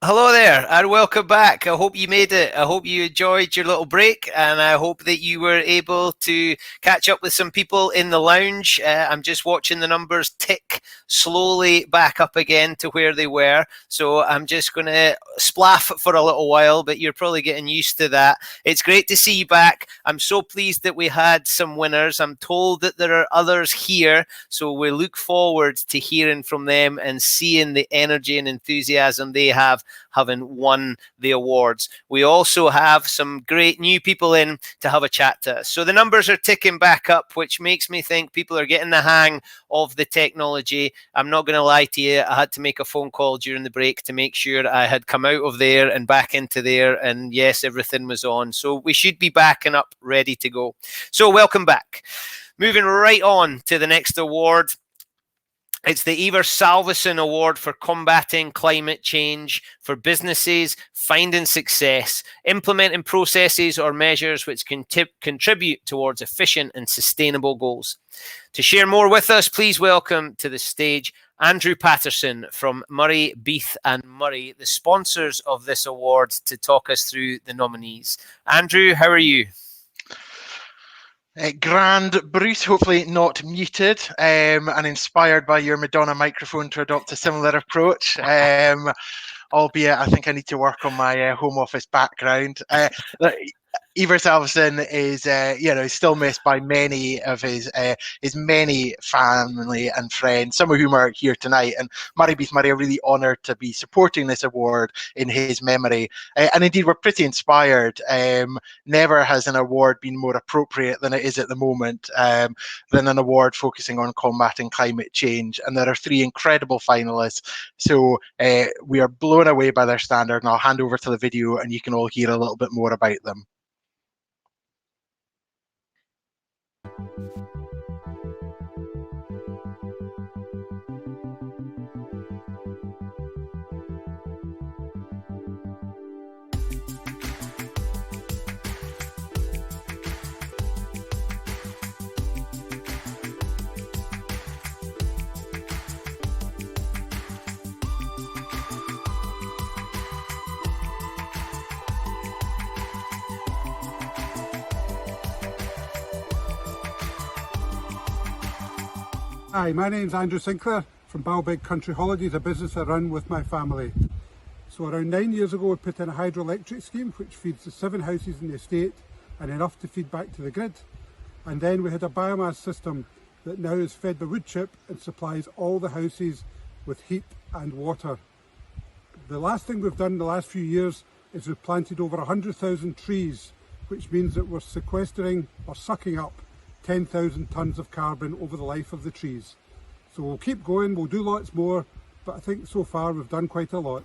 Hello there, and welcome back. I hope you made it. I hope you enjoyed your little break, and I hope that you were able to catch up with some people in the lounge. I'm just watching the numbers tick slowly back up again to where they were. So I'm just going to splaff for a little while, but you're probably getting used to that. It's great to see you back. I'm so pleased that we had some winners. I'm told that there are others here, so we look forward to hearing from them and seeing the energy and enthusiasm they have having won the awards. We also have some great new people in to have a chat to us. So the numbers are ticking back up, which makes me think people are getting the hang of the technology. I'm not going to lie to you. I had to make a phone call during the break to make sure I had come out of there and back into there. And yes, everything was on. So we should be back and up, ready to go. So welcome back. Moving right on to the next award. It's the Ivar Salveson Award for combating climate change for businesses finding success, implementing processes or measures which can contribute towards efficient and sustainable goals. To share more with us, please welcome to the stage Andrew Patterson from Murray, Beath and Murray, the sponsors of this award, to talk us through the nominees. Andrew, how are you? Grand, Bruce, hopefully not muted, and inspired by your Madonna microphone to adopt a similar approach. Albeit, I think I need to work on my home office background. Ivar Salveson is, still missed by many of his many family and friends, some of whom are here tonight. And Murray Beath Murray are really honoured to be supporting this award in his memory. And indeed, we're pretty inspired. Never has an award been more appropriate than it is at the moment, than an award focusing on combating climate change. And there are three incredible finalists. So we are blown away by their standard. And I'll hand over to the video and you can all hear a little bit more about them. Hi, my name's Andrew Sinclair from Balbeg Country Holidays, a business I run with my family. So around 9 years ago we put in a hydroelectric scheme which feeds the 7 houses in the estate and enough to feed back to the grid. And then we had a biomass system that now is fed by wood chip and supplies all the houses with heat and water. The last thing we've done in the last few years is we've planted over 100,000 trees, which means that we're sequestering or sucking up 10,000 tonnes of carbon over the life of the trees. So we'll keep going, we'll do lots more, but I think so far we've done quite a lot.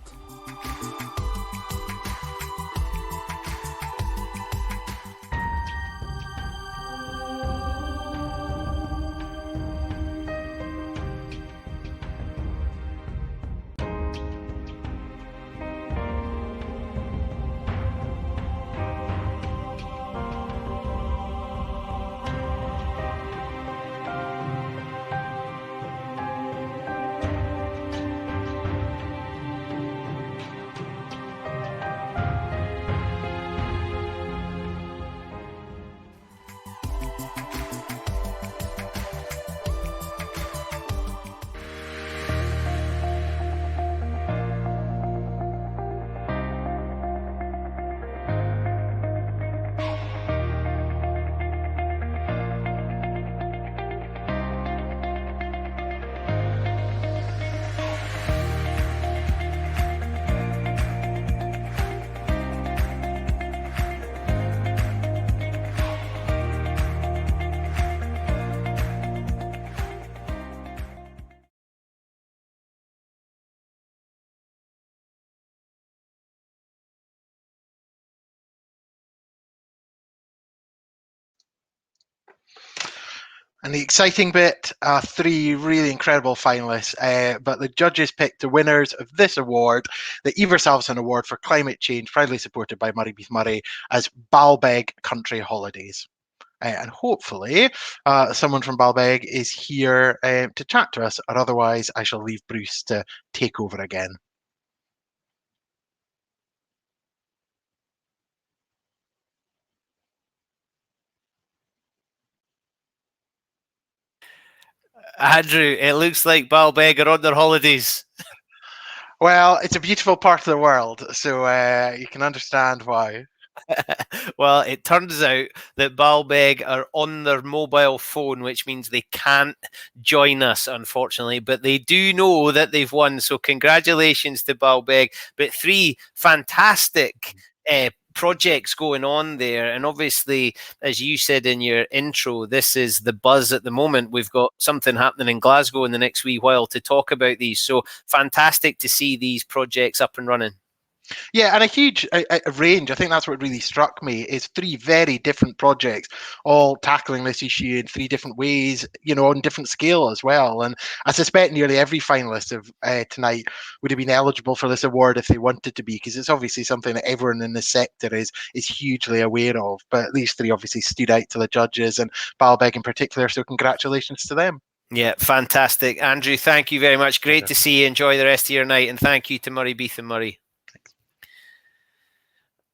And the exciting bit are 3 really incredible finalists, but the judges picked the winners of this award, the Ivar Salveson Award for Climate Change, proudly supported by Murray Beath Murray, as Balbeg Country Holidays. And hopefully someone from Balbeg is here to chat to us, or otherwise I shall leave Bruce to take over again. Andrew, it looks like Balbeg are on their holidays. Well, it's a beautiful part of the world, so you can understand why. Well, it turns out that Balbeg are on their mobile phone, which means they can't join us, unfortunately, but they do know that they've won. So congratulations to Balbeg. But 3 fantastic projects going on there. And obviously, as you said in your intro, this is the buzz at the moment. We've got something happening in Glasgow in the next wee while to talk about these. So fantastic to see these projects up and running. Yeah, and a huge range. I think that's what really struck me is 3 very different projects, all tackling this issue in 3 different ways, on different scale as well. And I suspect nearly every finalist of tonight would have been eligible for this award if they wanted to be, because it's obviously something that everyone in this sector is hugely aware of. But these 3 obviously stood out to the judges, and Balbeg in particular. So congratulations to them. Yeah, fantastic. Andrew, thank you very much. Great to see you. Enjoy the rest of your night. And thank you to Murray, Beath and Murray.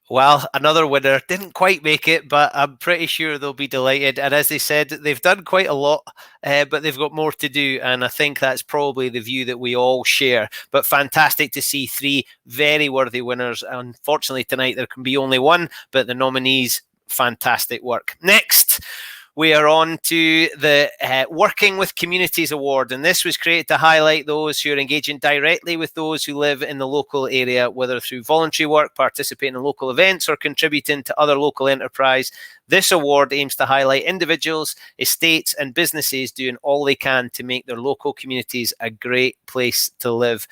Well, another winner didn't quite make it, but I'm pretty sure they'll be delighted. And as they said, they've done quite a lot, but they've got more to do. And I think that's probably the view that we all share. But fantastic to see 3 very worthy winners. Unfortunately, tonight there can be only 1, but the nominees, fantastic work. Next, we are on to the Working with Communities Award, and this was created to highlight those who are engaging directly with those who live in the local area, whether through voluntary work, participating in local events, or contributing to other local enterprise. This award aims to highlight individuals, estates, and businesses doing all they can to make their local communities a great place to live.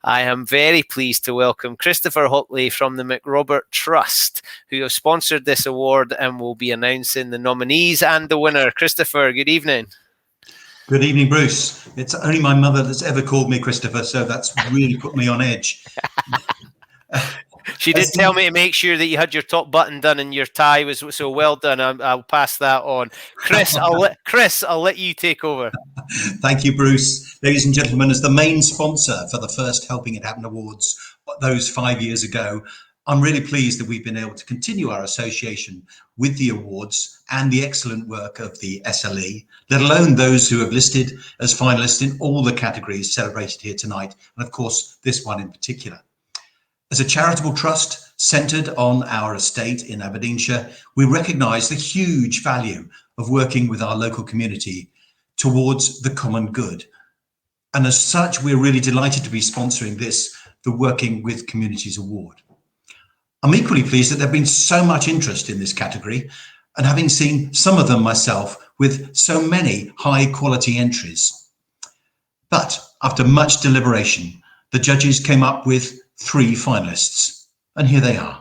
I am very pleased to welcome Christopher Hotley from the McRobert Trust, who have sponsored this award and will be announcing the nominees and the winner. Christopher, good evening. Good evening, Bruce. It's only my mother that's ever called me Christopher, so that's really put me on edge. She did tell me to make sure that you had your top button done and your tie was so well done. I'll pass that on. Chris, I'll let you take over. Thank you, Bruce. Ladies and gentlemen, as the main sponsor for the first Helping It Happen Awards, those 5 years ago, I'm really pleased that we've been able to continue our association with the awards and the excellent work of the SLE, let alone those who have listed as finalists in all the categories celebrated here tonight, and of course, this one in particular. As a charitable trust centred on our estate in Aberdeenshire, we recognise the huge value of working with our local community towards the common good. And as such, we're really delighted to be sponsoring this, the Working with Communities Award. I'm equally pleased that there has been so much interest in this category, and having seen some of them myself with so many high quality entries. But after much deliberation, the judges came up with 3 finalists, and here they are.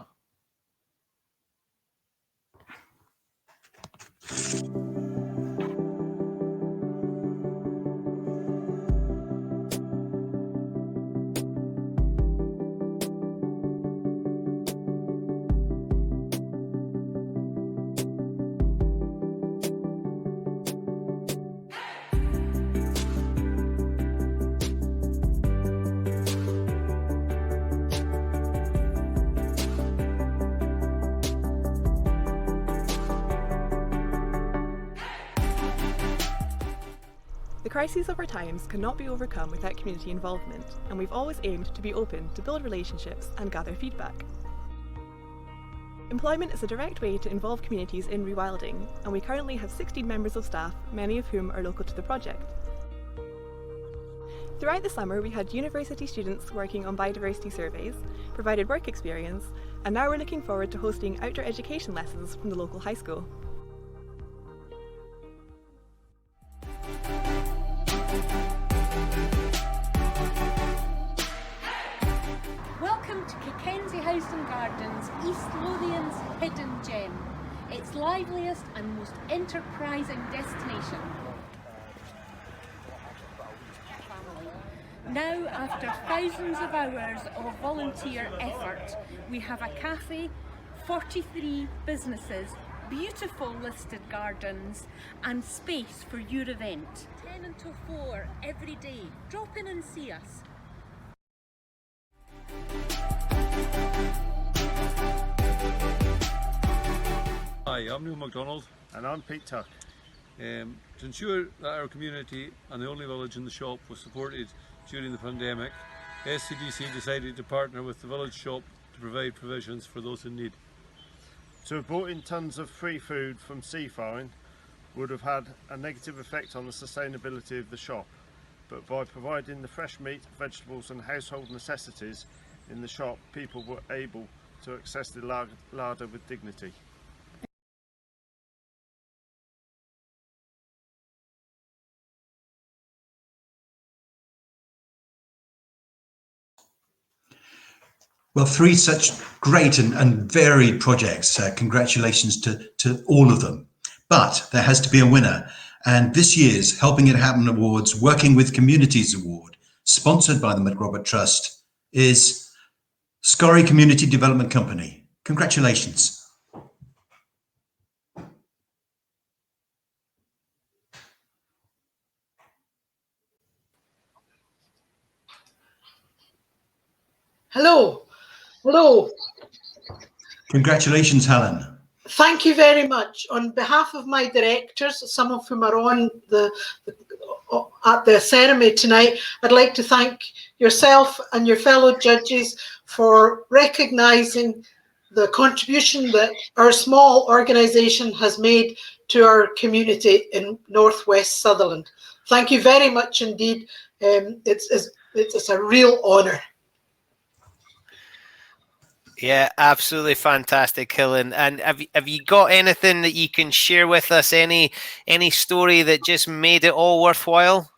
The crises of our times cannot be overcome without community involvement, and we've always aimed to be open to build relationships and gather feedback. Employment is a direct way to involve communities in rewilding, and we currently have 16 members of staff, many of whom are local to the project. Throughout the summer, we had university students working on biodiversity surveys, provided work experience, and now we're looking forward to hosting outdoor education lessons from the local high school. Welcome to Kickenzie House and Gardens, East Lothian's hidden gem. Its liveliest and most enterprising destination. Now, after thousands of hours of volunteer effort, we have a cafe, 43 businesses, beautiful listed gardens and space for your event. 10 until 4 every day. Drop in and see us. Hi, I'm Neil MacDonald. And I'm Pete Tuck. To ensure that our community and the only village in the shop was supported during the pandemic, SCDC decided to partner with the village shop to provide provisions for those in need. To have brought in tons of free food from seafaring would have had a negative effect on the sustainability of the shop, but by providing the fresh meat, vegetables and household necessities in the shop, people were able to access the larder with dignity. Well, 3 such great and varied projects. Congratulations to all of them. But there has to be a winner. And this year's Helping It Happen Awards Working with Communities Award, sponsored by the McRobert Trust, is Scorrie Community Development Company. Congratulations. Hello. Hello. Congratulations, Helen. Thank you very much. On behalf of my directors, some of whom are on at the ceremony tonight, I'd like to thank yourself and your fellow judges for recognising the contribution that our small organisation has made to our community in North West Sutherland. Thank you very much indeed. It's a real honour. Yeah, absolutely fantastic, Helen. And have you got anything that you can share with us? Any story that just made it all worthwhile?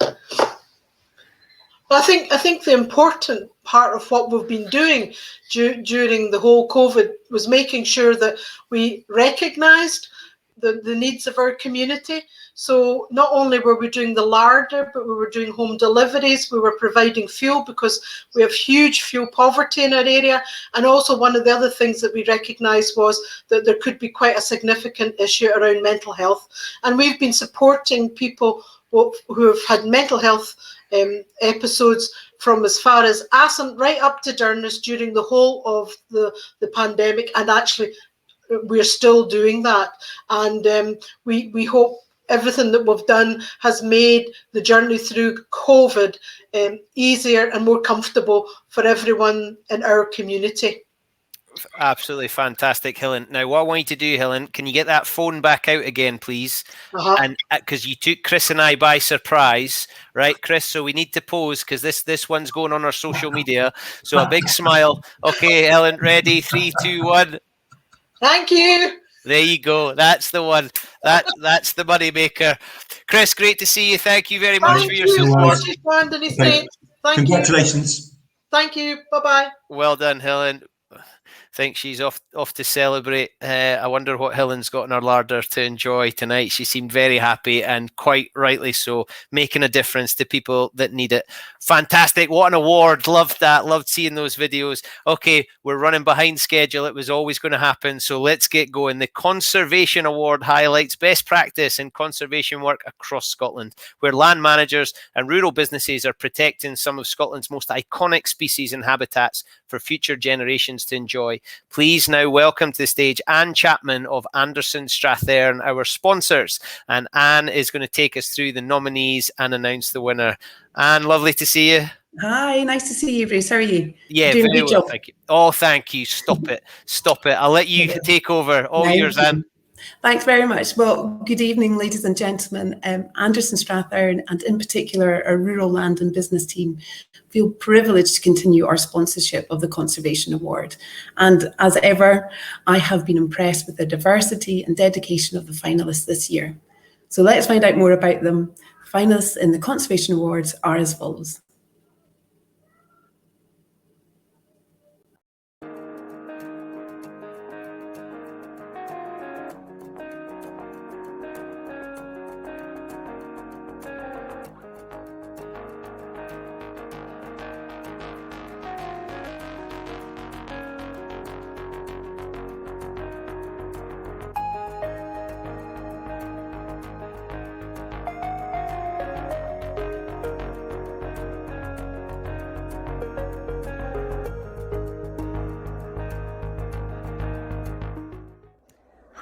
I think the important part of what we've been doing during the whole COVID was making sure that we recognised the needs of our community. So not only were we doing the larder, but we were doing home deliveries, we were providing fuel because we have huge fuel poverty in our area. And also one of the other things that we recognised was that there could be quite a significant issue around mental health. And we've been supporting people who have had mental health episodes from as far as Aston right up to Durness during the whole of the pandemic, and actually we're still doing that. And we hope everything that we've done has made the journey through COVID easier and more comfortable for everyone in our community. Absolutely fantastic, Helen. Now, what I want you to do, Helen, can you get that phone back out again, please? And because you took Chris and I by surprise, right, Chris? So we need to pose because this one's going on our social media. So a big smile. Okay, Helen, ready? 3, 2, 1. Thank you. There you go. That's the one. That's the money maker. Chris, great to see you. Thank you very much for your support. Congratulations. Thank you. Bye-bye. Well done, Helen. I think she's off to celebrate. I wonder what Helen's got in her larder to enjoy tonight. She seemed very happy, and quite rightly so, making a difference to people that need it. Fantastic. What an award. Loved that. Loved seeing those videos. Okay, we're running behind schedule. It was always going to happen, so let's get going. The Conservation Award highlights best practice in conservation work across Scotland, where land managers and rural businesses are protecting some of Scotland's most iconic species and habitats for future generations to enjoy. Please now welcome to the stage Anne Chapman of Anderson Strathern, our sponsors. And Anne is going to take us through the nominees and announce the winner. Anne, lovely to see you. Hi, nice to see you, Bruce. How are you? Yeah, doing very a good well, job. thank you. Oh, thank you. Stop it. Stop it. I'll let you take over. All yours, Anne. Thanks very much. Well, good evening, ladies and gentlemen. Anderson Strathern, and in particular our rural land and business team, feel privileged to continue our sponsorship of the Conservation Award. And as ever, I have been impressed with the diversity and dedication of the finalists this year. So let's find out more about them. Finalists in the Conservation Awards are as follows.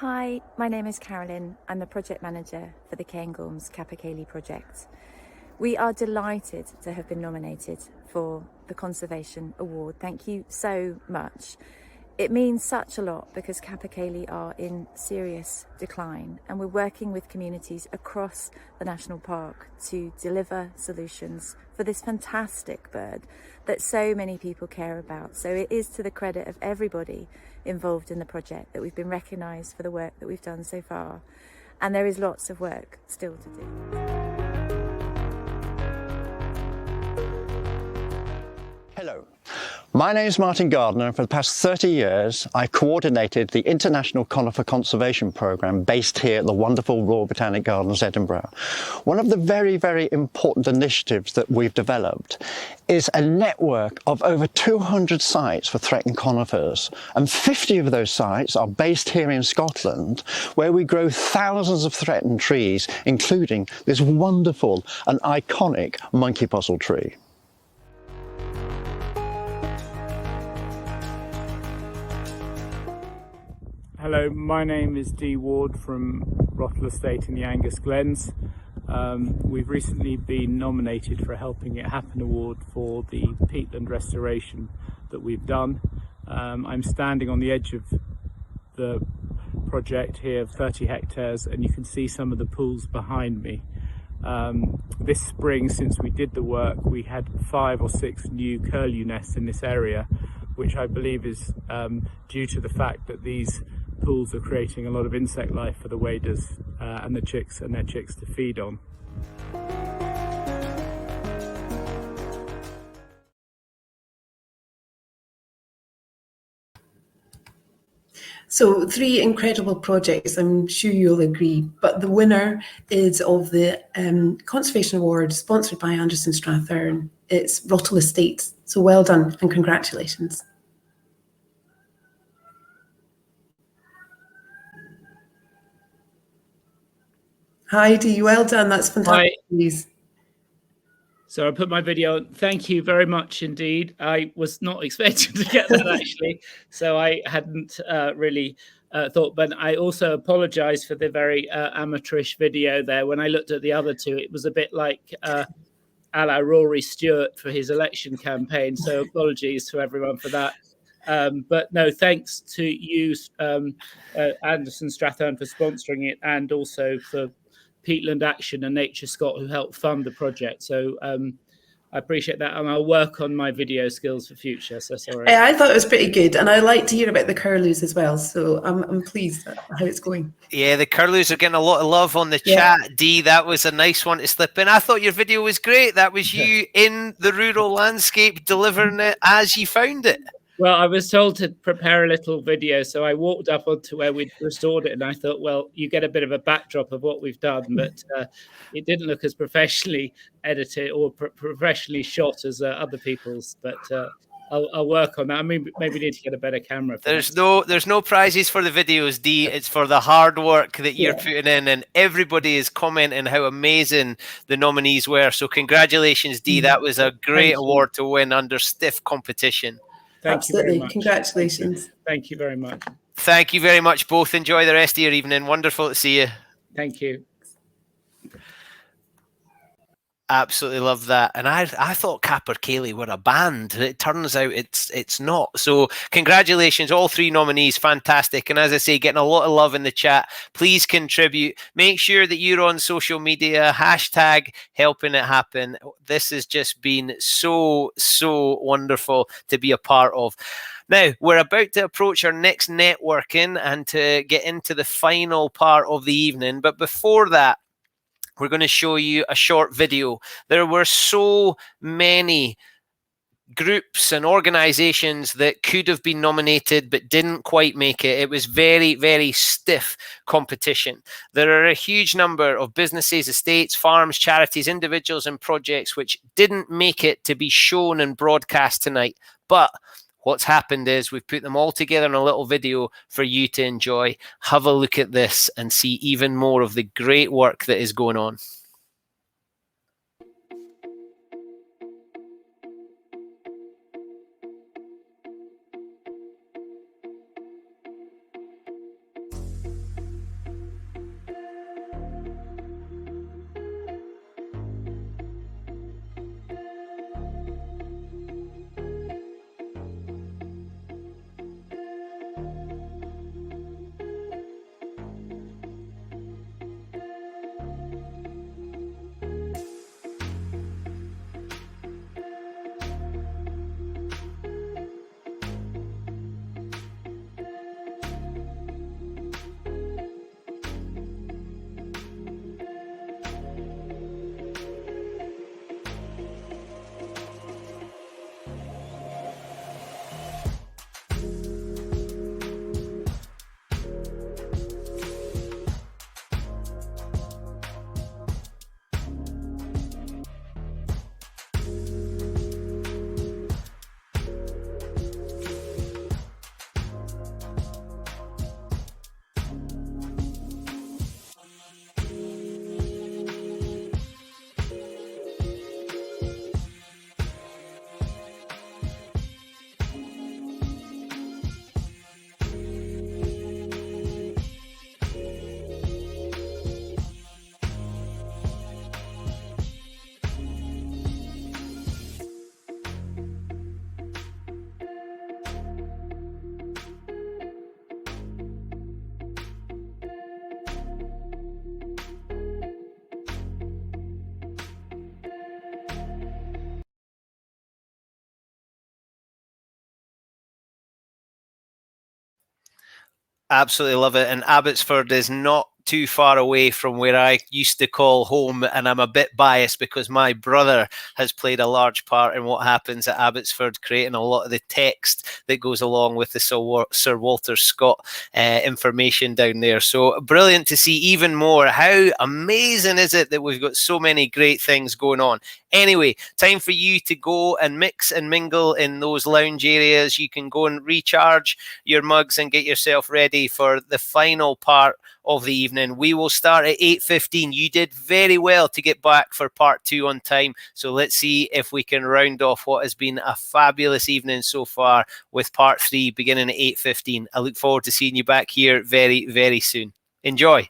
Hi, my name is Carolyn. I'm the project manager for the Cairngorms Capercaillie project. We are delighted to have been nominated for the Conservation Award. Thank you so much. It means such a lot because Capercaillie are in serious decline, and we're working with communities across the national park to deliver solutions for this fantastic bird that so many people care about. So it is to the credit of everybody involved in the project that we've been recognised for the work that we've done so far, and there is lots of work still to do. Hello, my name is Martin Gardner, and for the past 30 years I coordinated the International Conifer Conservation Programme based here at the wonderful Royal Botanic Gardens, Edinburgh. One of the very, very important initiatives that we've developed is a network of over 200 sites for threatened conifers, and 50 of those sites are based here in Scotland, where we grow thousands of threatened trees, including this wonderful and iconic monkey puzzle tree. Hello, my name is Dee Ward from Rottle Estate in the Angus Glens. We've recently been nominated for a Helping It Happen award for the peatland restoration that we've done. I'm standing on the edge of the project here, 30 hectares, and you can see some of the pools behind me. This spring, since we did the work, we had 5 or 6 new curlew nests in this area, which I believe is due to the fact that these pools are creating a lot of insect life for the waders and the chicks and their chicks to feed on. So 3 incredible projects, I'm sure you'll agree, but the winner is of the Conservation Award sponsored by Anderson Strathern. It's Rottle Estates. So well done and congratulations. Heidi, well done. That's fantastic news. So I put my video on. Thank you very much indeed. I was not expecting to get that actually, so I hadn't really thought, but I also apologize for the very amateurish video there. When I looked at the other 2, it was a bit like a la Rory Stewart for his election campaign. So apologies to everyone for that. But no, thanks to you, Anderson Strathern, for sponsoring it, and also for Peatland Action and Nature Scott, who helped fund the project. So I appreciate that, and I'll work on my video skills for future. So sorry. I thought it was pretty good, and I like to hear about the curlews as well. So I'm pleased at how it's going. Yeah, the curlews are getting a lot of love on the chat. Dee, that was a nice one to slip in. I thought your video was great. That was you in the rural landscape delivering it as you found it. Well, I was told to prepare a little video, so I walked up onto where we'd restored it, and I thought, well, you get a bit of a backdrop of what we've done, but it didn't look as professionally edited or professionally shot as other people's, but I'll work on that. I mean, maybe need to get a better camera. There's no prizes for the videos, Dee. It's for the hard work that you're putting in, and everybody is commenting how amazing the nominees were. So congratulations, Dee. That was a great award to win under stiff competition. Thank you very much. Congratulations. Thank you very much. Thank you very much, both. Enjoy the rest of your evening. Wonderful to see you. Thank you. Absolutely love that. And I thought Capercaillie were a band. It turns out it's not. So congratulations, all 3 nominees. Fantastic. And as I say, getting a lot of love in the chat. Please contribute. Make sure that you're on social media. # helping it happen. This has just been so wonderful to be a part of. Now, we're about to approach our next networking and to get into the final part of the evening. But before that, we're going to show you a short video. There were so many groups and organizations that could have been nominated but didn't quite make it. It was very, very stiff competition. There are a huge number of businesses, estates, farms, charities, individuals and projects which didn't make it to be shown and broadcast tonight. But what's happened is we've put them all together in a little video for you to enjoy. Have a look at this and see even more of the great work that is going on. Absolutely love it. And Abbotsford is not too far away from where I used to call home, and I'm a bit biased because my brother has played a large part in what happens at Abbotsford, creating a lot of the text that goes along with the Sir Walter Scott information down there. So brilliant to see even more. How amazing is it that we've got so many great things going on? Anyway, time for you to go and mix and mingle in those lounge areas. You can go and recharge your mugs and get yourself ready for the final part of the evening. We will start at 8:15. You did very well to get back for part 2 on time. So let's see if we can round off what has been a fabulous evening so far with part 3 beginning at 8:15. I look forward to seeing you back here very, very soon. Enjoy.